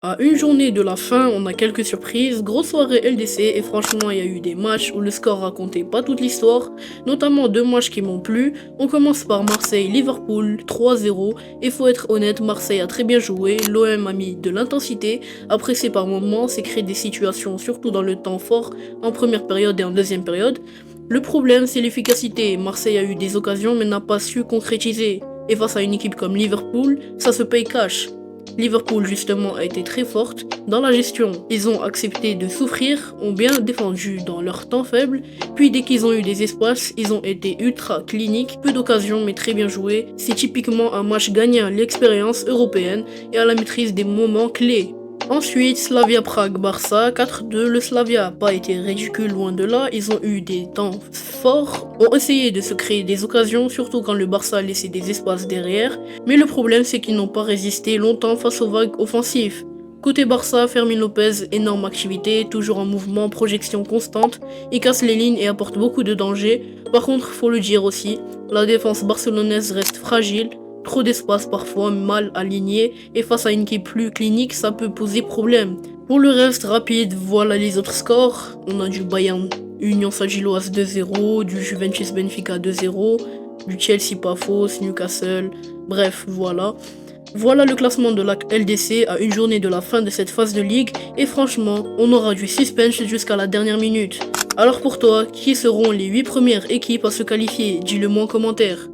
À une journée de la fin, on a quelques surprises, grosse soirée LDC et franchement il y a eu des matchs où le score racontait pas toute l'histoire, notamment deux matchs qui m'ont plu. On commence par Marseille-Liverpool 3-0 et faut être honnête, Marseille a très bien joué, l'OM a mis de l'intensité, apprécié par moments, c'est créé des situations surtout dans le temps fort en première période et en deuxième période. Le problème c'est l'efficacité, Marseille a eu des occasions mais n'a pas su concrétiser. Et face à une équipe comme Liverpool, ça se paye cash. Liverpool justement a été très forte dans la gestion. Ils ont accepté de souffrir, ont bien défendu dans leur temps faible, puis dès qu'ils ont eu des espaces, ils ont été ultra cliniques, peu d'occasions mais très bien joués. C'est typiquement un match gagné à l'expérience européenne et à la maîtrise des moments clés. Ensuite, Slavia Prague-Barça 4-2, le Slavia n'a pas été ridicule loin de là, ils ont eu des temps forts, ont essayé de se créer des occasions, surtout quand le Barça a laissé des espaces derrière, mais le problème c'est qu'ils n'ont pas résisté longtemps face aux vagues offensives. Côté Barça, Fermin Lopez, énorme activité, toujours en mouvement, projection constante, il casse les lignes et apporte beaucoup de danger. Par contre, faut le dire aussi, la défense barcelonaise reste fragile, trop d'espace parfois, mal aligné, et face à une équipe plus clinique, ça peut poser problème. Pour le reste, rapide, voilà les autres scores. On a du Bayern Union Saint-Gilloise 2-0, du Juventus Benfica 2-0, du Chelsea Pafos, Newcastle, bref, voilà. Voilà le classement de la LDC à une journée de la fin de cette phase de ligue, et franchement, on aura du suspense jusqu'à la dernière minute. Alors pour toi, qui seront les 8 premières équipes à se qualifier? Dis-le moi en commentaire.